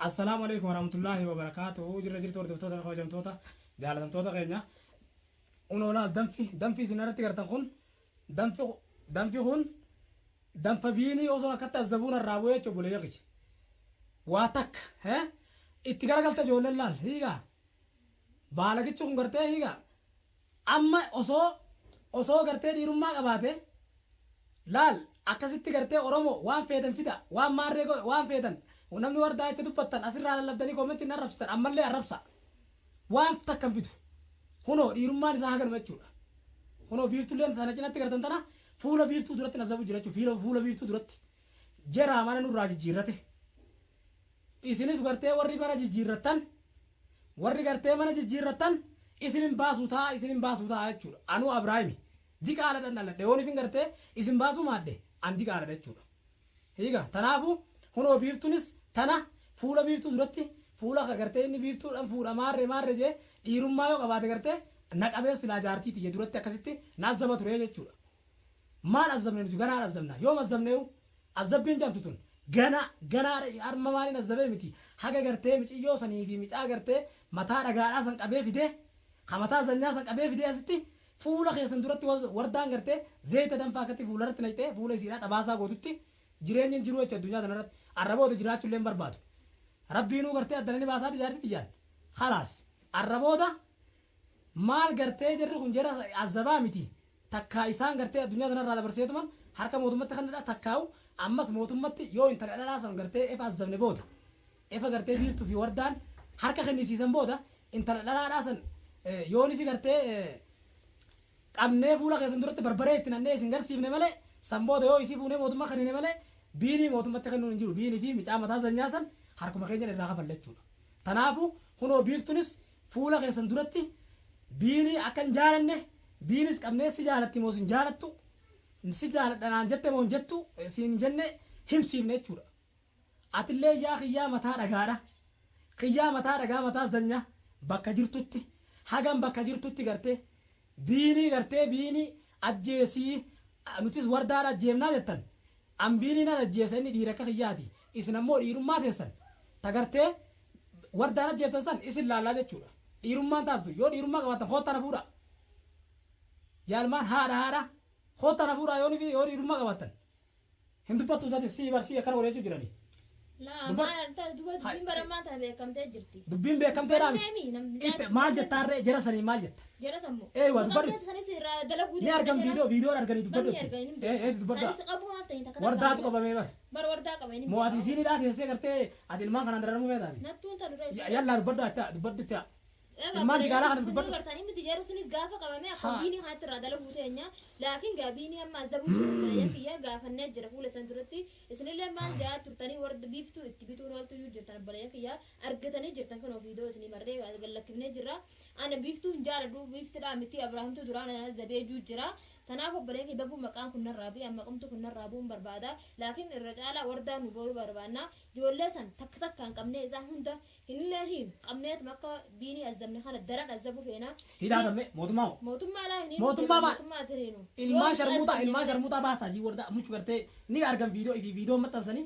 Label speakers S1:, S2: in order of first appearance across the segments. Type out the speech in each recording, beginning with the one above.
S1: السلام عليكم ورحمة الله وبركاته. جرت ورد توتا خوجم توتا جالتم توتا غينا ونولا دم في سنارة تقرتن خون دم في خون دم فبيني أوصل كتا الزبون الرابوية تقول يقيش واتك ها اتقال قلت جول اللال هيجا بالك تشون قرتة هيجا أما أوصو قرتة ديرم ما قباته لال أكاسيت قرتة أورمو وان فيدن فيدا وان مارريكو وان فيدن ونمني وردا يتدبطن أسر على اللبدني كومنتي نرفستن أما اللي أرفسا وان فتكم فيدو هنو ديرم ما نساهجن متشولا هنو بيرتو لين ثنا جنا تقرتن تنا فولا بيرتو درت نزبو جراتو فولا بيرتو درت جرا ما نور جيرته isinis gartee warri mana jijjiirratan warri gartee mana jijjiirratan isinin baasuutaa jechuudha. Anu Abrahaami diqaaladhan dhaladhe yoon ifin gartee isin baasuu maadde an diqaaladha jechuudha. Hiiga tanaafu hunoo biiftunis tana fuula biiftuu duratti fuula gartee inni biiftuudhaan fuudha maarree jee dhiirummaa yoo qabaate gartee naqabee silaa jaartiiti jee duratti akkasitti naazama ture jechuudha. Maal azzabne nuti ganaa azzabna yoom azzabneewu azzabbiin jamtu tun gana arma maalin azzabe miti haga gartee miciyoo sanii fi micaa gartee mataa dhagaadhaa san qabee fide mataa zanyaa san qabee fide asitti fuula keessan duratti wardaan gartee zayita danfaa akkatti fuula irratti naqxee fuula isiidhaa xabaasaa gootutti jireenyi jiru jechuudha addunyaa kanarratti arraboota jiraachuu illee barbaadu rabbiinuu gartee addananii baasaati jaartitti jaan khalaas arraboota maal gartee jirri kun jira azzabaa miti takkaa isaan gartee addunyaa kanarraa dabarseetuman harka mootummatti kan dhadhaa takkaa'u ammas mootummatti yoo intala dhalaasan gartee efa azzabne booda efa gartee biiftuu fi wardaan harka kennisiisan booda intala dhalaadhaasan yooni fi gartee qabnee fuula keessan duratti barbaree itti nannee isin garsiifne malee san booda yoo isii fuunee mootummaa kennine malee biinii mootummatti kennuun hin jiru biinii fi micaa mataa zanyaasan harkuma keenyan irraa kafalle jechuudha. Tanaafu hunoo biiftunis fuula keessan duratti biinii akka hin jaalanne biinis qabnee si jaalatti moo sin jaalattu si jaaladhanaan jette moo jettu siin jenne himsiifne jechuudha. Atillee yaa kiyyaa mataa dhagaadha. Kiyyaa mataa dhagaa mataa zanya bakka jirtutti hagam bakka jirtutti gartee biinii ajjeesii nutis wardaadha ajjeemnaa jettan an biiniin ajjeesa inni dhiira akka kiyyaati isin ammoo dhiirummaa teessan tagartee wardaan ajjeeftan san isin laallaa jechuudha. Dhiirummaan taatu yoo dhiirummaa qabaatan hootana fuudha. Yaalmaan haadha hootana fuudha yoo dhiirummaa qabaatan hin dubbattu isaati si barsii akkana godhachuu jiranii. Dubbiin beekamtee dhaabiti maal jettaarree jara sanii maal jetta waa dubbadhu ni argam viidiyoon arganii dubbadhu wardaatu qabamee bar mo'aati isiinidhaa teessee gartee ati ilmaan kanaan dararamuu feetaati yallaa dubbadhu itti ilmaan digaalaa kana dubbadhu
S2: gartanii miti jeeru sinis gaafa qabame akka biinii kanatti irraa dalaguu teenya laakiin gaabiinii amma azabuu jiru kiyya gaafannee jira fuula san duratti isinillee maal jaa turtanii warda biiftuu itti bituun waltu jirtan balayya kiyya argatanii jirtan kan ofiidoo isinii marree gallakkifnee jirra ana biiftuu hin jaaladhu biiftidhaa miti abrahamtu duraan azabee juu jira tanaaf obboleen kee babbuu maqaan kun narraa bi amma qomtu kun narraa bu'uun barbaada laakiin irra caalaa wardaa nu boo'uu barbaanna ijoollee san takka hin qabnee isaan hunda hin qabneetuma akka biinii azabne kana daran azabu feena
S1: hidhaatame mootummaa ilmaan sharmuutaa baasaa jii wardaa muchu gartee ni argan viidiyoo maxxansanii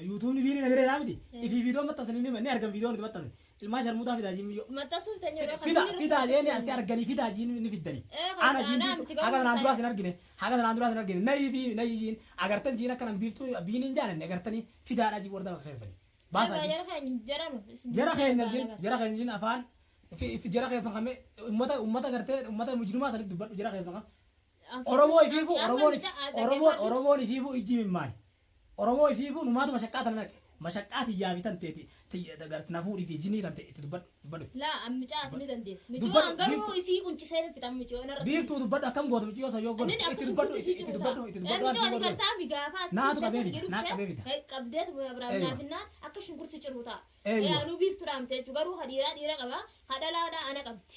S1: yuutuubni biinii nagareedhaa miti ifi viidiyoo maxxansanii ni argan viidiyoo nuti maxxansan ilmaan sharmuutaa fidaa jiin miyyoo
S2: maxxansuuf teenya
S1: fidaa jeeni asi arganii fidaa jiin ni fiddanii ana jiin haga tanaan duraas hin argine nayi jiin agartan jiin akkanan biiftuu biiniin jaalanne agartanii fidaadhaa jii wardaa bakka keessanii baasaa jara keenya jiin afaan jara keessan kame ummata gartee ummata mujrimaa tanit dubbadhu jara keessan kam Oromoon ifiifu ijji mimmaani Oromoo ifiifu numaatu mashaqqaa tan naqe mashaqqaa tiyyaa bitan teeti nafuudhii fi jinii tan ta'e itti dubbadhu.
S2: Laa ammicaati ni dandeessu. Michoo garuu isii quncisee fitan michoo narra.
S1: Biiftuu dubbadhu akkam goota michoo sa yoo godhu itti dubbadhu.
S2: Michoo ni gartaa bigaafaas.
S1: Naatu qabee fida.
S2: Qabdeet biraabnaafinnaan akka shunkurti ciruu ta'a. Anuu biiftuu dhaamtee jechuudha garuu dhiira qaba hadhalaadhaa ana qabdi.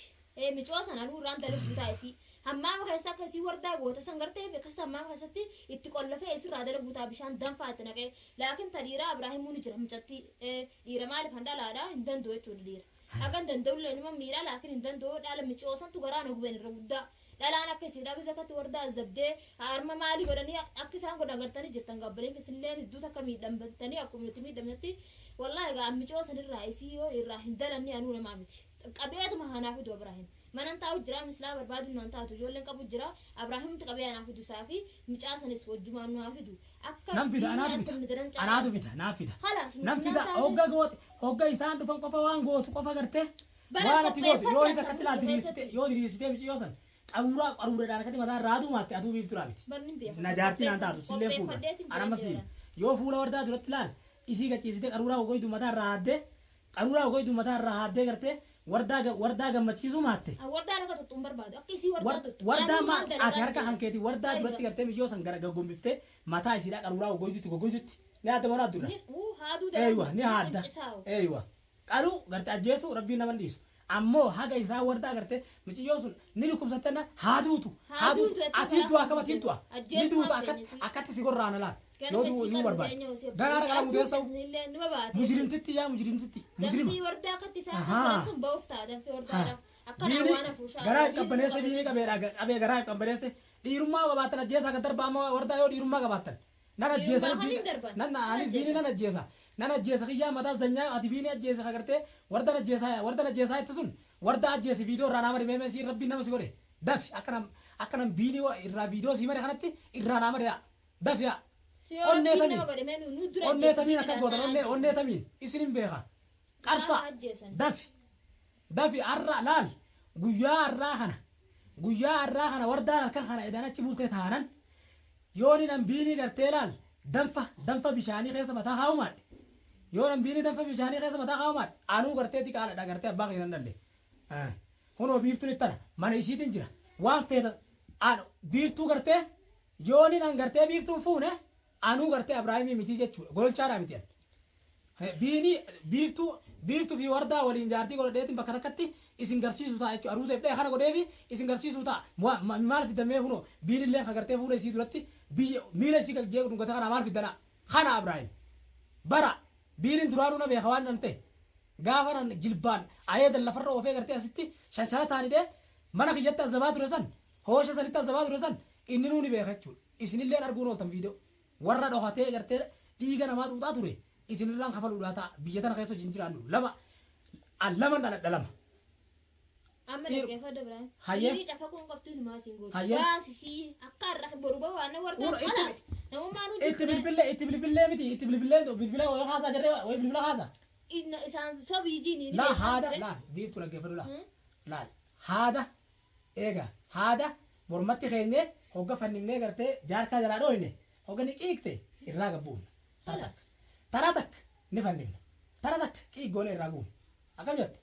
S2: Michoo sana anuu irraan dalaguu ta'a isii. Hammaama keessa akka isii wardaa goota san gartee beekas hammaama keessatti itti qollafee isirraa dalaguu ta'a bishaan danfaa itti naqee laakiin ta dhiiraa Ibraahimuu ni jira mucatti dhiira maaliif handhalaadhaa hin danda'u jechuudha dhiira. Akka hin danda'ullee nima miidhaa laakiin hin danda'u dhaala michoo santu garaana gubeen irra guddaa dhalaan akka isiidhaa gisa akkatti wardaa zabdee harma maalii godhanii akka isaan godhan agartanii jirtan gabbaleen keessillee hedduu takka miidhamtanii akkuma nuti miidhamnetti wallaahi egaa ammicoo sanirraa isii yoo irraa hin dalanne anuu namaa miti qabeetuma hanaa fidu Abraahim manan taa'u jira mislaa barbaadu nan taatu ijoolleen qabu jira Abraahimtu qabee anaa fidu isaa fi micaa sanis wajjumaan nu haa fidu akka
S1: nam fida anaatu fida naaf fida nam fida hogga isaan dhufan qofa waan gootu qofa gartee waan ati gootu yoo isa akkatti laa diriirsitee miciyoo san qaruureedhaan akkatti mataa raaduu maatte aduu biiftu raabiti na jaartii naan taatu sillee fuudha anamma siin yoo fuula wardaa duratti laal isii gachiifsitee qaruuraa ogoydu mataa irraa haaddee gartee wardaa gammachiisuu maatte
S2: wardaa naka tuttuun barbaadu akka isii wardaa tuttu
S1: wardaa ati harka hankeeti wardaa duratti gartee miciyoo san gara gaggombifte mataa isiidhaa qaruuraa ogoydutti ni haadda mana addurra eeywa ni haadda eeywa qalu gartee ajjeesu rabbiin nama dhiisu ammoo haga isaa wardaa gartee miciyoo sun ni dhukkubsattenna haaduutu ati du'a akkam ati du'a ni duuta akkatti si gorraana laal yoo du'uu barbaade garaara qala muteessa'u mujrimtitti yaa mujrimtitti mujrima
S2: wardaa akkatti isaa sun ba'uuf ta'a danfee wardaadha akkana waan afuushaa
S1: garaa qabbaneesse biini qabee garaa qabbaneesse dhiirummaa qabaatan ajjeesaa kan darbaa ammoo wardaa yoo dhiirummaa qabaatan nan ajjeesa nan ajjeesa kiyyaa mataa zanyaa ati biini ajjeesa kagartee wardan ajjeesaa itti sun warda ajjeesi viidiyoo irraa nama dhimee si rabbiin nama si godhe dafi akkanam biini irraa viidiyoo si mare kanatti irraa nama dhiyaa dafi yaa onneetamiin akka gootan onneetamiin isin hin beeka qarsa dafi arra laal guyyaa arraa kana wardaan halkan kana edaan achi bultee taanan yooni nan biinii gartee laal danfa bishaanii keessa mataa haa'umaadhe yoo nan biinii danfa bishaanii keessa mataa haa'umaadhe anuu gartee xiqqaadha gartee abbaa keenan dhalle kunoo biiftuun ittana mana isiitiin jira waan feeta biiftuu gartee yooni nan gartee biiftuun fuune anuu gartee Abrahaamii miti jechuudha golchaadhaa miti biiftuu fi wardaa waliin jaartii godhadheetiin bakka takkatti isin garsiisuu ta'a jechuudha aruusa ibdee kana godheefi isin garsiisuu ta'a maal fidamee kunoo biinillee kan gartee fuula isii duratti miila isii jeequ dhungata kana maal fidana kana Abrahaam bara biinin duraanuu na beeka waan nan ta'e gaafa nan jilbaan ayeedan lafarra oofee gartee asitti shanshana taanidhee mana kiyyatti azabaa ture san hoosha sanitti azabaa ture san inni nuuni beeka jechuudha isinilleen arguun ooltan viidiyoo warra dhokatee gartee dhiiga namaa xuuxaa ture isinirraan kafaluudhaa ta'a biyya tana keessa hojii jiraannu lama dhaladha lama.
S2: Amma dhaggeeffadha Ibrahim. Hayyee cafaquun qabdu hin maasiin gootu. Baasisii akka har'a boruba waan wardaa kalaas namummaan hundi
S1: itti bilbilee miti itti bilbilee yoo haasaa jirre way bilbila haasaa.
S2: Isaan sobii jiini.
S1: Laa haada laa biiftu dhaggeeffadhu laa haada eega haada mormatti keenyee hogga fannifnee gartee jaarkaa jalaa dhooyne hogga ni qiiqte irraa gabbuun taratak ni fannifna taratak qiiqgoone irraa guun akkam jette.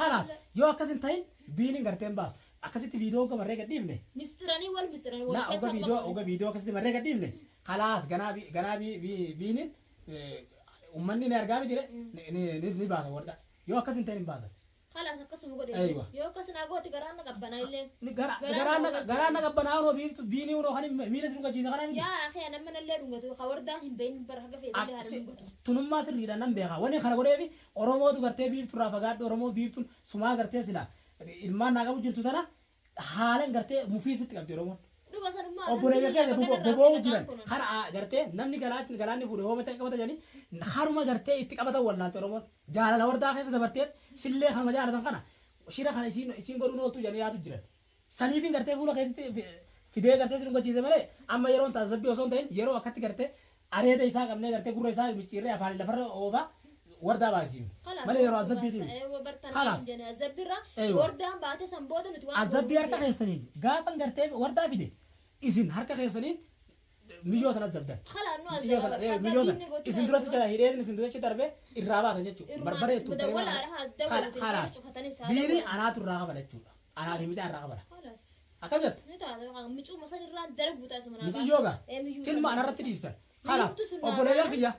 S1: Khalas yoo akkasin ta'in biinin gartee hin baasu akkasitti viidiyoo hogga marree gadhiifne.
S2: Mistiranii wal mistiranii
S1: wal keessa hogga viidiyoo akkasitti marree gadhiifne khalas ganaa biinin ummanni ni argaa miti ni baasa warda yoo akkasin ta'in hin baasan.
S2: Khalas akkasuma godhe yoo akkasin agooti garaan na qabbanaa illee.
S1: Garaan na qabbanaa unoo biinii unoo kan miila si dhugachiisa kanaa miti.
S2: Yaa akhiya nama nallee dhungatu ka wardaan hin beeyin bara haga feedalee haala dhungatu.
S1: Tunummaa sirriidhaan nan beeka wanni kana godheefi Oromootu gartee biiftu irraa fagaadhu Oromoo biiftuun sumaa gartee sila ilmaan naa qabu jirtu tana haalan gartee mufiisitti qabdi Oromoon. Obboleeyya keenya boboo'u jiran kana gartee namni galaanni fuudhee hooma qabata jedhanii haruma gartee itti qabatan wallaalte Oromoon jaalala wardaa keessa dabartee sillee kanuma jaalatan kana shira kana isiin godhuun ooltu jedhanii yaatu jiran saniifin gartee fuula keessatti fidee gartee si dhugachiise malee amma yeroon taasisabbii osoo hin ta'in yeroo akkatti gartee areeda isaa qabnee gartee gurra isaa micciirree afaan lafarra oofaa wardaa baasisu malee yeroo azabbiiti azabbii harka keessaniin gaafan gartee wardaa fide isin harka keessaniin mijoota na dabdan mijoota isin duratti jala hidheen isin duratti darbee irraa baatan jechuudha barbareetu kalaas diini anaatu irraa qabala jechuudha anaa fi miidhaa irraa qabala akkam jettu mijiyyooga ilma anarratti dhiisan kalaas obboleeyyan kiyya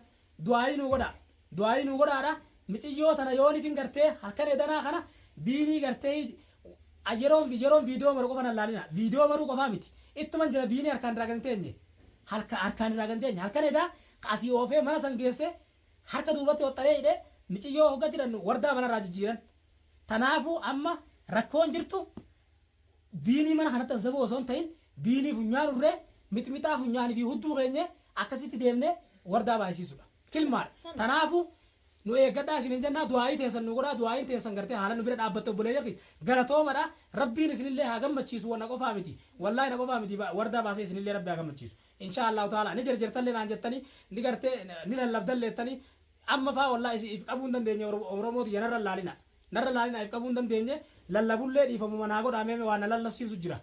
S1: du'aayii nu godhaadha mijiyyoo tana yoon ifin gartee halkan edanaa kana biinii gartee yeroon viidiyoo maruu qofan allaalina viidiyoo maruu qofaa miti ittuman jira biinii harkaan irraa kan teenye harkaan irraa kan teenye halkan edaa asii oofee mana san geesse harka duubatti hoxxalee hidhee mijiyyoo hogga jiran wardaa mana irraa jijjiiran tanaafu amma rakkoon jirtu biinii mana kanatti azaboo osoo hin ta'in biinii funyaan urree mixmixaa funyaanii fi hudduu keenye akkasitti deemnee wardaa baay'isiisudha. Kilmaadha. Tanaafu nu eeggadhaa isin hin jennaa du'aayii teessan nu godhaa du'aayiin teessan gartee haala nu bira dhaabbatte obboleeyyaa galatoomadha. Rabbiin isinillee haa gammachiisu wanna qofaa miti. Wallaahi na qofaa miti wardaa baasee isinillee rabbi haa gammachiisu. Inshaallahu ta'ala ni jarjartallee naan jettanii ni gartee ni lallabdalleettanii amma faa wallaahi if qabuu hin dandeenye Oromooti narra laalina. Narra laalina if qabuu hin dandeenye lallabullee dhiifamu manaa godhaamee waan na lallabsiisu jira.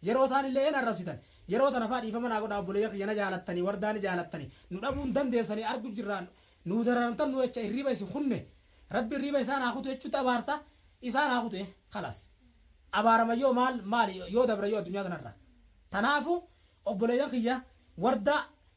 S1: Yeroo taanillee een arrabsitan. Yeroo tana faa dhiifama naa godhaa obboleeyyaa kiyyana jaalattanii wardaani jaalattanii nu dhabuu hin dandeessanii argu jirraan nu darantan nu jecha hirriba isin kunne rabbi hirriba isaan haa kutu jechuutti abaarsa isaan haa kutu kalaas abaarama yoo maal yoo dabra yoo addunyaa kanarra tanaafu obboleeyyan kiyya warda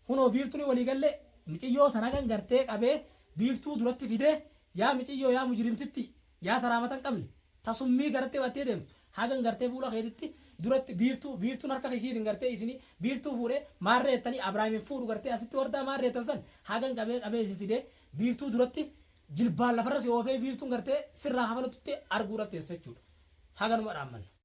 S1: hunoo biiftuun walii galle mixiyyoo sana kan gartee qabee biiftuu duratti fidee yaa mixiyyoo yaa mujrimtitti yaa taraamatan qabne tasummii gartee battee deemtu hagan gartee fuula keetitti duratti biiftuun harka isiitiin gartee isini biiftuu fuudhee maarreettanii Abrahaamin fuudhu gartee asitti wardaa maarreettan san hagan qabee isin fidee biiftuu duratti jilbaan lafarra si oofee biiftuun gartee sirraa hafalatutti arguudhaaf teessa jechuudha. Haganuma dhaammanna.